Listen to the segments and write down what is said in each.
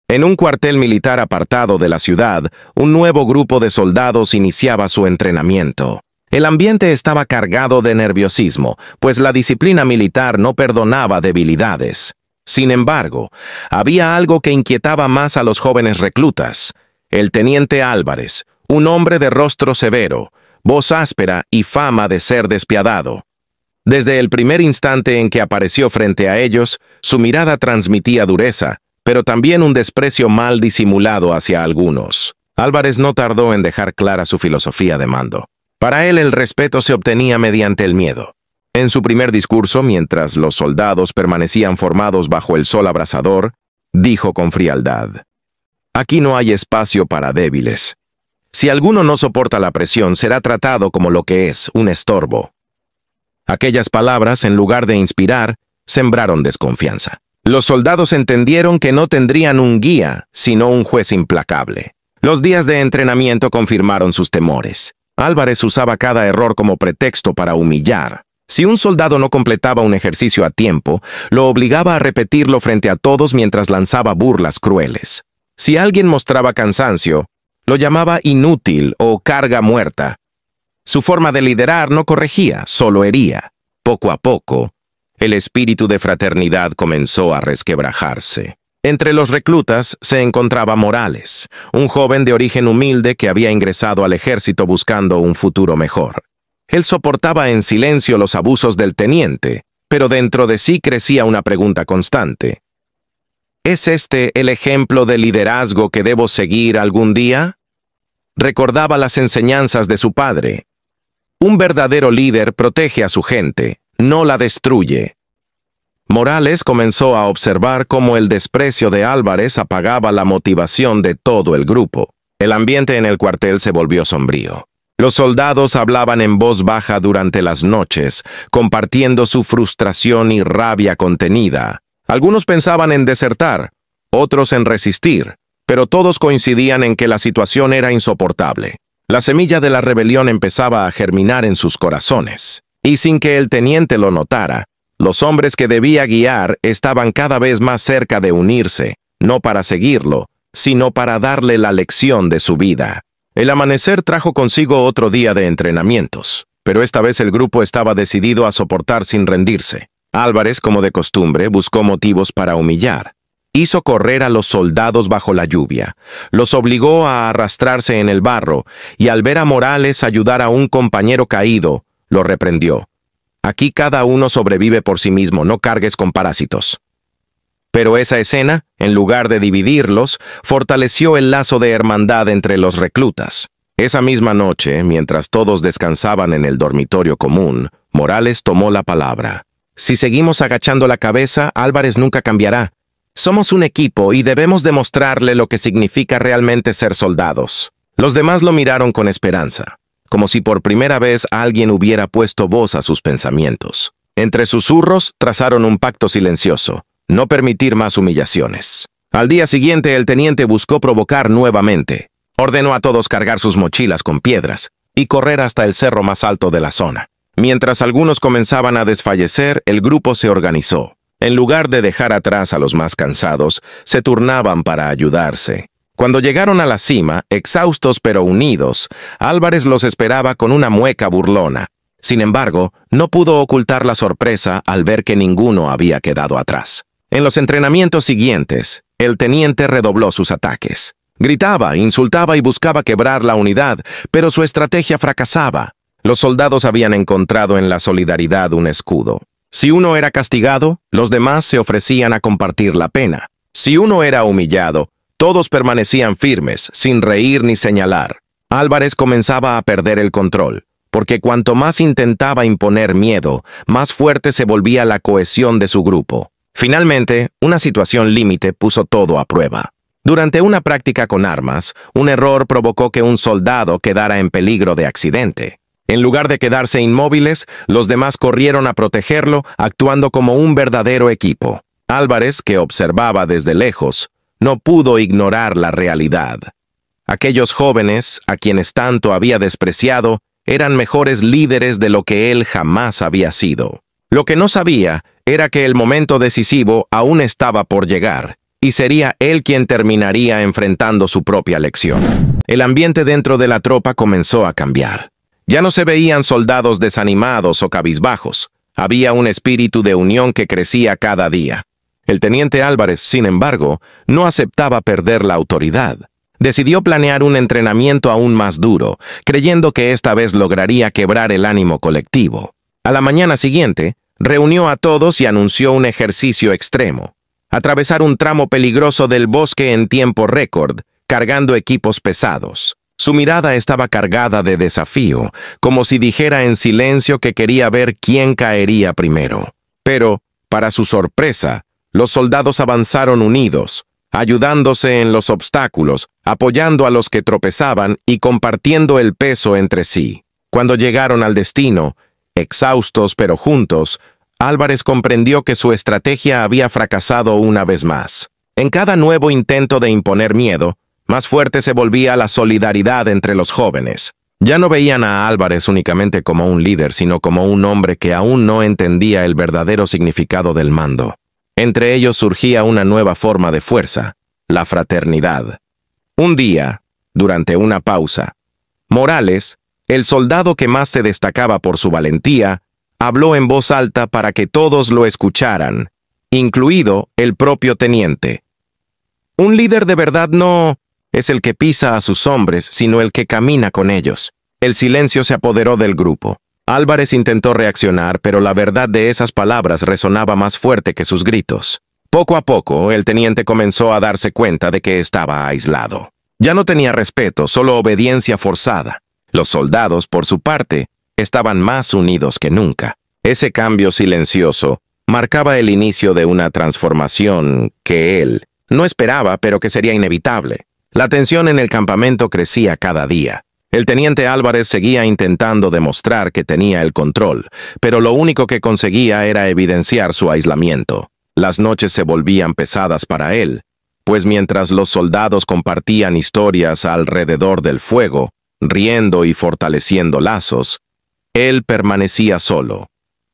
En un cuartel militar apartado de la ciudad, un nuevo grupo de soldados iniciaba su entrenamiento. El ambiente estaba cargado de nerviosismo, pues la disciplina militar no perdonaba debilidades. Sin embargo, había algo que inquietaba más a los jóvenes reclutas. El teniente Álvarez, un hombre de rostro severo, voz áspera y fama de ser despiadado. Desde el primer instante en que apareció frente a ellos, su mirada transmitía dureza, pero también un desprecio mal disimulado hacia algunos. Álvarez no tardó en dejar clara su filosofía de mando. Para él el respeto se obtenía mediante el miedo. En su primer discurso, mientras los soldados permanecían formados bajo el sol abrasador, dijo con frialdad: «Aquí no hay espacio para débiles. Si alguno no soporta la presión, será tratado como lo que es, un estorbo». Aquellas palabras, en lugar de inspirar, sembraron desconfianza. Los soldados entendieron que no tendrían un guía, sino un juez implacable. Los días de entrenamiento confirmaron sus temores. Álvarez usaba cada error como pretexto para humillar. Si un soldado no completaba un ejercicio a tiempo, lo obligaba a repetirlo frente a todos mientras lanzaba burlas crueles. Si alguien mostraba cansancio, lo llamaba inútil o carga muerta. Su forma de liderar no corregía, solo hería. Poco a poco, el espíritu de fraternidad comenzó a resquebrajarse. Entre los reclutas se encontraba Morales, un joven de origen humilde que había ingresado al ejército buscando un futuro mejor. Él soportaba en silencio los abusos del teniente, pero dentro de sí crecía una pregunta constante. ¿Es este el ejemplo de liderazgo que debo seguir algún día? Recordaba las enseñanzas de su padre. Un verdadero líder protege a su gente, no la destruye. Morales comenzó a observar cómo el desprecio de Álvarez apagaba la motivación de todo el grupo. El ambiente en el cuartel se volvió sombrío. Los soldados hablaban en voz baja durante las noches, compartiendo su frustración y rabia contenida. Algunos pensaban en desertar, otros en resistir, pero todos coincidían en que la situación era insoportable. La semilla de la rebelión empezaba a germinar en sus corazones. Y sin que el teniente lo notara, los hombres que debía guiar estaban cada vez más cerca de unirse, no para seguirlo, sino para darle la lección de su vida. El amanecer trajo consigo otro día de entrenamientos, pero esta vez el grupo estaba decidido a soportar sin rendirse. Álvarez, como de costumbre, buscó motivos para humillar. Hizo correr a los soldados bajo la lluvia, los obligó a arrastrarse en el barro, y al ver a Morales ayudar a un compañero caído, lo reprendió. Aquí cada uno sobrevive por sí mismo, no cargues con parásitos. Pero esa escena, en lugar de dividirlos, fortaleció el lazo de hermandad entre los reclutas. Esa misma noche, mientras todos descansaban en el dormitorio común, Morales tomó la palabra. Si seguimos agachando la cabeza, Álvarez nunca cambiará. Somos un equipo y debemos demostrarle lo que significa realmente ser soldados. Los demás lo miraron con esperanza, como si por primera vez alguien hubiera puesto voz a sus pensamientos. Entre susurros, trazaron un pacto silencioso: no permitir más humillaciones. Al día siguiente, el teniente buscó provocar nuevamente. Ordenó a todos cargar sus mochilas con piedras y correr hasta el cerro más alto de la zona. Mientras algunos comenzaban a desfallecer, el grupo se organizó. En lugar de dejar atrás a los más cansados, se turnaban para ayudarse. Cuando llegaron a la cima, exhaustos pero unidos, Álvarez los esperaba con una mueca burlona. Sin embargo, no pudo ocultar la sorpresa al ver que ninguno había quedado atrás. En los entrenamientos siguientes, el teniente redobló sus ataques. Gritaba, insultaba y buscaba quebrar la unidad, pero su estrategia fracasaba. Los soldados habían encontrado en la solidaridad un escudo. Si uno era castigado, los demás se ofrecían a compartir la pena. Si uno era humillado, todos permanecían firmes, sin reír ni señalar. Álvarez comenzaba a perder el control, porque cuanto más intentaba imponer miedo, más fuerte se volvía la cohesión de su grupo. Finalmente, una situación límite puso todo a prueba. Durante una práctica con armas, un error provocó que un soldado quedara en peligro de accidente. En lugar de quedarse inmóviles, los demás corrieron a protegerlo, actuando como un verdadero equipo. Álvarez, que observaba desde lejos, no pudo ignorar la realidad. Aquellos jóvenes, a quienes tanto había despreciado, eran mejores líderes de lo que él jamás había sido. Lo que no sabía era que el momento decisivo aún estaba por llegar, y sería él quien terminaría enfrentando su propia lección. El ambiente dentro de la tropa comenzó a cambiar. Ya no se veían soldados desanimados o cabizbajos. Había un espíritu de unión que crecía cada día. El teniente Álvarez, sin embargo, no aceptaba perder la autoridad. Decidió planear un entrenamiento aún más duro, creyendo que esta vez lograría quebrar el ánimo colectivo. A la mañana siguiente, reunió a todos y anunció un ejercicio extremo. Atravesar un tramo peligroso del bosque en tiempo récord, cargando equipos pesados. Su mirada estaba cargada de desafío, como si dijera en silencio que quería ver quién caería primero. Pero, para su sorpresa, los soldados avanzaron unidos, ayudándose en los obstáculos, apoyando a los que tropezaban y compartiendo el peso entre sí. Cuando llegaron al destino, exhaustos pero juntos, Álvarez comprendió que su estrategia había fracasado una vez más. En cada nuevo intento de imponer miedo, más fuerte se volvía la solidaridad entre los jóvenes. Ya no veían a Álvarez únicamente como un líder, sino como un hombre que aún no entendía el verdadero significado del mando. Entre ellos surgía una nueva forma de fuerza, la fraternidad. Un día, durante una pausa, Morales, el soldado que más se destacaba por su valentía, habló en voz alta para que todos lo escucharan, incluido el propio teniente. Un líder de verdad no es el que pisa a sus hombres, sino el que camina con ellos. El silencio se apoderó del grupo. Álvarez intentó reaccionar, pero la verdad de esas palabras resonaba más fuerte que sus gritos. Poco a poco, el teniente comenzó a darse cuenta de que estaba aislado. Ya no tenía respeto, solo obediencia forzada. Los soldados, por su parte, estaban más unidos que nunca. Ese cambio silencioso marcaba el inicio de una transformación que él no esperaba, pero que sería inevitable. La tensión en el campamento crecía cada día. El teniente Álvarez seguía intentando demostrar que tenía el control, pero lo único que conseguía era evidenciar su aislamiento. Las noches se volvían pesadas para él, pues mientras los soldados compartían historias alrededor del fuego, riendo y fortaleciendo lazos, él permanecía solo,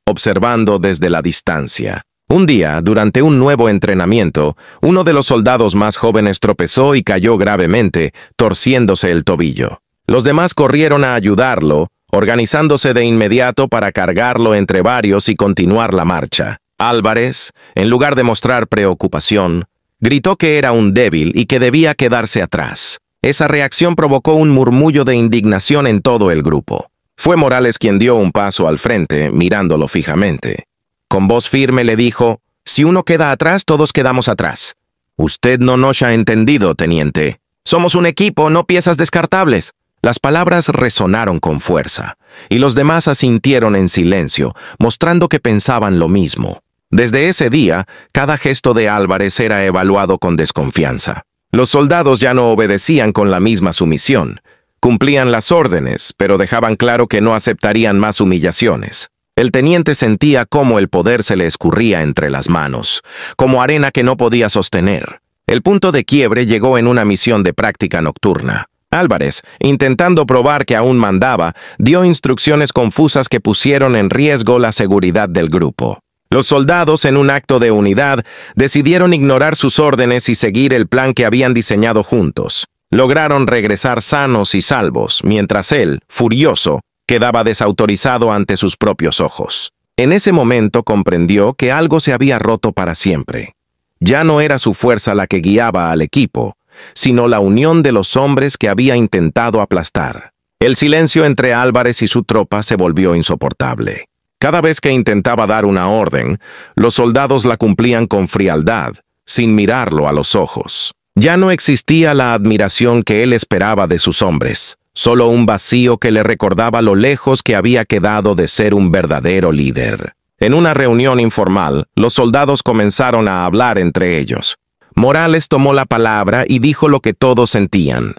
observando desde la distancia. Un día, durante un nuevo entrenamiento, uno de los soldados más jóvenes tropezó y cayó gravemente, torciéndose el tobillo. Los demás corrieron a ayudarlo, organizándose de inmediato para cargarlo entre varios y continuar la marcha. Álvarez, en lugar de mostrar preocupación, gritó que era un débil y que debía quedarse atrás. Esa reacción provocó un murmullo de indignación en todo el grupo. Fue Morales quien dio un paso al frente, mirándolo fijamente. Con voz firme le dijo: «Si uno queda atrás, todos quedamos atrás». «Usted no nos ha entendido, teniente. Somos un equipo, no piezas descartables». Las palabras resonaron con fuerza, y los demás asintieron en silencio, mostrando que pensaban lo mismo. Desde ese día, cada gesto de Álvarez era evaluado con desconfianza. Los soldados ya no obedecían con la misma sumisión. Cumplían las órdenes, pero dejaban claro que no aceptarían más humillaciones. El teniente sentía cómo el poder se le escurría entre las manos, como arena que no podía sostener. El punto de quiebre llegó en una misión de práctica nocturna. Álvarez, intentando probar que aún mandaba, dio instrucciones confusas que pusieron en riesgo la seguridad del grupo. Los soldados, en un acto de unidad, decidieron ignorar sus órdenes y seguir el plan que habían diseñado juntos. Lograron regresar sanos y salvos, mientras él, furioso, quedaba desautorizado ante sus propios ojos. En ese momento comprendió que algo se había roto para siempre. Ya no era su fuerza la que guiaba al equipo, sino la unión de los hombres que había intentado aplastar. El silencio entre Álvarez y su tropa se volvió insoportable. Cada vez que intentaba dar una orden, los soldados la cumplían con frialdad, sin mirarlo a los ojos. Ya no existía la admiración que él esperaba de sus hombres, solo un vacío que le recordaba lo lejos que había quedado de ser un verdadero líder. En una reunión informal, los soldados comenzaron a hablar entre ellos. Morales tomó la palabra y dijo lo que todos sentían.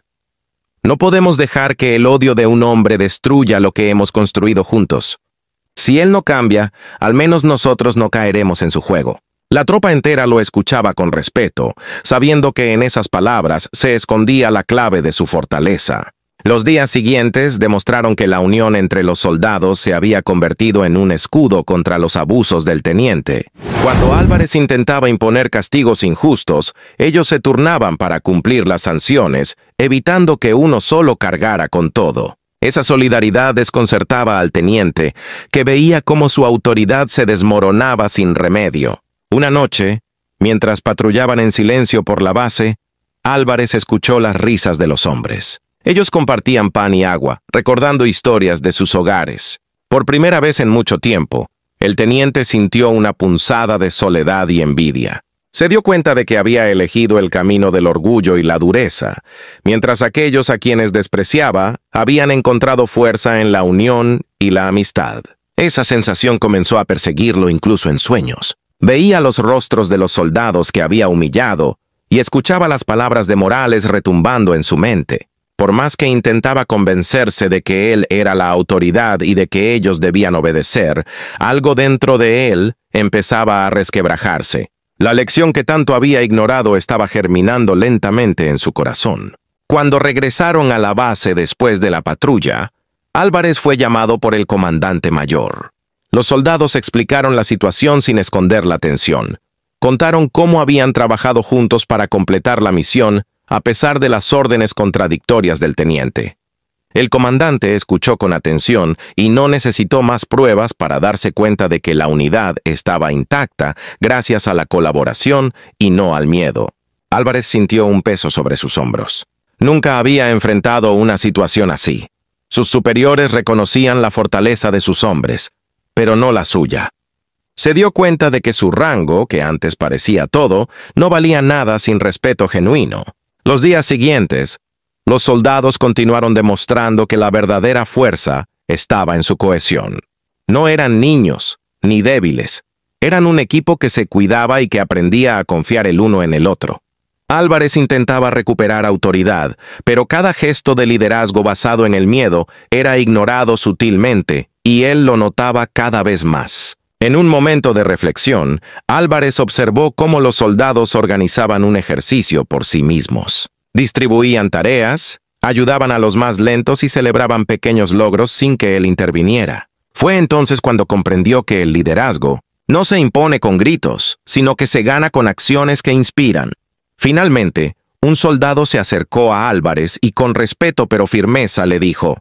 No podemos dejar que el odio de un hombre destruya lo que hemos construido juntos. Si él no cambia, al menos nosotros no caeremos en su juego. La tropa entera lo escuchaba con respeto, sabiendo que en esas palabras se escondía la clave de su fortaleza. Los días siguientes demostraron que la unión entre los soldados se había convertido en un escudo contra los abusos del teniente. Cuando Álvarez intentaba imponer castigos injustos, ellos se turnaban para cumplir las sanciones, evitando que uno solo cargara con todo. Esa solidaridad desconcertaba al teniente, que veía cómo su autoridad se desmoronaba sin remedio. Una noche, mientras patrullaban en silencio por la base, Álvarez escuchó las risas de los hombres. Ellos compartían pan y agua, recordando historias de sus hogares. Por primera vez en mucho tiempo, el teniente sintió una punzada de soledad y envidia. Se dio cuenta de que había elegido el camino del orgullo y la dureza, mientras aquellos a quienes despreciaba habían encontrado fuerza en la unión y la amistad. Esa sensación comenzó a perseguirlo incluso en sueños. Veía los rostros de los soldados que había humillado y escuchaba las palabras de Morales retumbando en su mente. Por más que intentaba convencerse de que él era la autoridad y de que ellos debían obedecer, algo dentro de él empezaba a resquebrajarse. La lección que tanto había ignorado estaba germinando lentamente en su corazón. Cuando regresaron a la base después de la patrulla, Álvarez fue llamado por el comandante mayor. Los soldados explicaron la situación sin esconder la tensión. Contaron cómo habían trabajado juntos para completar la misión, a pesar de las órdenes contradictorias del teniente. El comandante escuchó con atención y no necesitó más pruebas para darse cuenta de que la unidad estaba intacta gracias a la colaboración y no al miedo. Álvarez sintió un peso sobre sus hombros. Nunca había enfrentado una situación así. Sus superiores reconocían la fortaleza de sus hombres, pero no la suya. Se dio cuenta de que su rango, que antes parecía todo, no valía nada sin respeto genuino. Los días siguientes, los soldados continuaron demostrando que la verdadera fuerza estaba en su cohesión. No eran niños, ni débiles. Eran un equipo que se cuidaba y que aprendía a confiar el uno en el otro. Álvarez intentaba recuperar autoridad, pero cada gesto de liderazgo basado en el miedo era ignorado sutilmente, y él lo notaba cada vez más. En un momento de reflexión, Álvarez observó cómo los soldados organizaban un ejercicio por sí mismos. Distribuían tareas, ayudaban a los más lentos y celebraban pequeños logros sin que él interviniera. Fue entonces cuando comprendió que el liderazgo no se impone con gritos, sino que se gana con acciones que inspiran. Finalmente, un soldado se acercó a Álvarez y con respeto pero firmeza le dijo: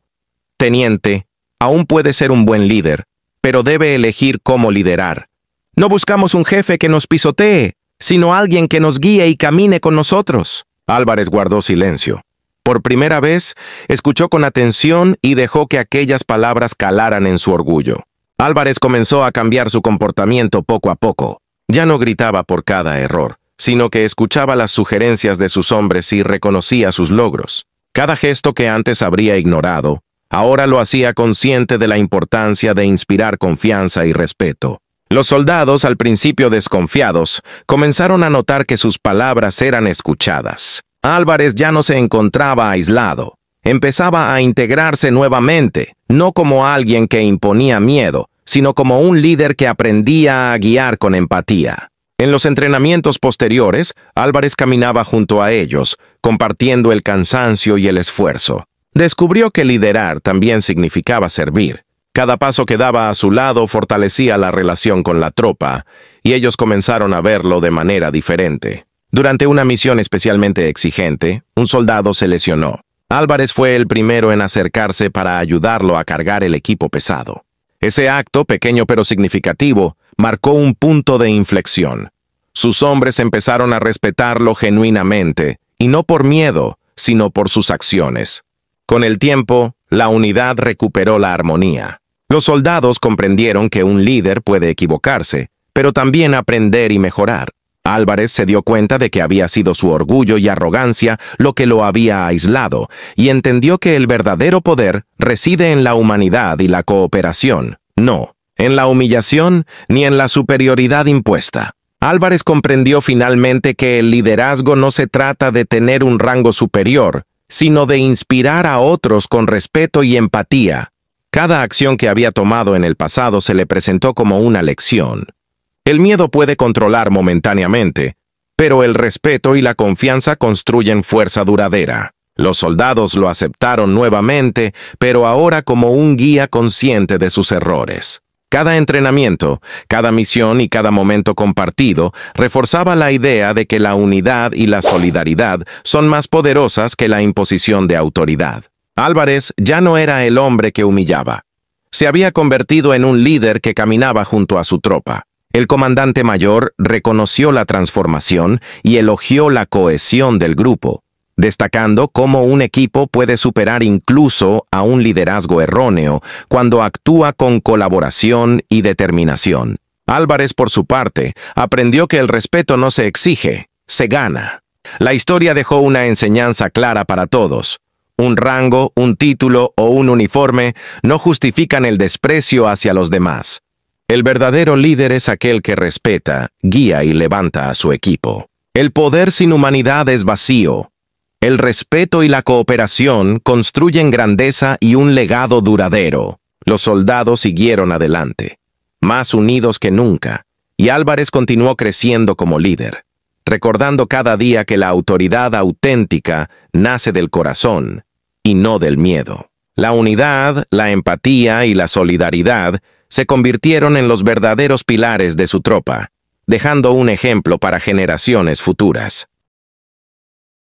«Teniente, aún puede ser un buen líder, pero debe elegir cómo liderar. No buscamos un jefe que nos pisotee, sino alguien que nos guíe y camine con nosotros». Álvarez guardó silencio. Por primera vez, escuchó con atención y dejó que aquellas palabras calaran en su orgullo. Álvarez comenzó a cambiar su comportamiento poco a poco. Ya no gritaba por cada error, sino que escuchaba las sugerencias de sus hombres y reconocía sus logros. Cada gesto que antes habría ignorado, ahora lo hacía consciente de la importancia de inspirar confianza y respeto. Los soldados, al principio desconfiados, comenzaron a notar que sus palabras eran escuchadas. Álvarez ya no se encontraba aislado. Empezaba a integrarse nuevamente, no como alguien que imponía miedo, sino como un líder que aprendía a guiar con empatía. En los entrenamientos posteriores, Álvarez caminaba junto a ellos, compartiendo el cansancio y el esfuerzo. Descubrió que liderar también significaba servir. Cada paso que daba a su lado fortalecía la relación con la tropa, y ellos comenzaron a verlo de manera diferente. Durante una misión especialmente exigente, un soldado se lesionó. Álvarez fue el primero en acercarse para ayudarlo a cargar el equipo pesado. Ese acto, pequeño pero significativo, marcó un punto de inflexión. Sus hombres empezaron a respetarlo genuinamente, y no por miedo, sino por sus acciones. Con el tiempo, la unidad recuperó la armonía. Los soldados comprendieron que un líder puede equivocarse, pero también aprender y mejorar. Álvarez se dio cuenta de que había sido su orgullo y arrogancia lo que lo había aislado, y entendió que el verdadero poder reside en la humanidad y la cooperación, no en la humillación ni en la superioridad impuesta. Álvarez comprendió finalmente que el liderazgo no se trata de tener un rango superior, sino de inspirar a otros con respeto y empatía. Cada acción que había tomado en el pasado se le presentó como una lección. El miedo puede controlar momentáneamente, pero el respeto y la confianza construyen fuerza duradera. Los soldados lo aceptaron nuevamente, pero ahora como un guía consciente de sus errores. Cada entrenamiento, cada misión y cada momento compartido reforzaba la idea de que la unidad y la solidaridad son más poderosas que la imposición de autoridad. Álvarez ya no era el hombre que humillaba. Se había convertido en un líder que caminaba junto a su tropa. El comandante mayor reconoció la transformación y elogió la cohesión del grupo, destacando cómo un equipo puede superar incluso a un liderazgo erróneo cuando actúa con colaboración y determinación. Álvarez, por su parte, aprendió que el respeto no se exige, se gana. La historia dejó una enseñanza clara para todos. Un rango, un título o un uniforme no justifican el desprecio hacia los demás. El verdadero líder es aquel que respeta, guía y levanta a su equipo. El poder sin humanidad es vacío. El respeto y la cooperación construyen grandeza y un legado duradero. Los soldados siguieron adelante, más unidos que nunca, y Álvarez continuó creciendo como líder, recordando cada día que la autoridad auténtica nace del corazón y no del miedo. La unidad, la empatía y la solidaridad se convirtieron en los verdaderos pilares de su tropa, dejando un ejemplo para generaciones futuras.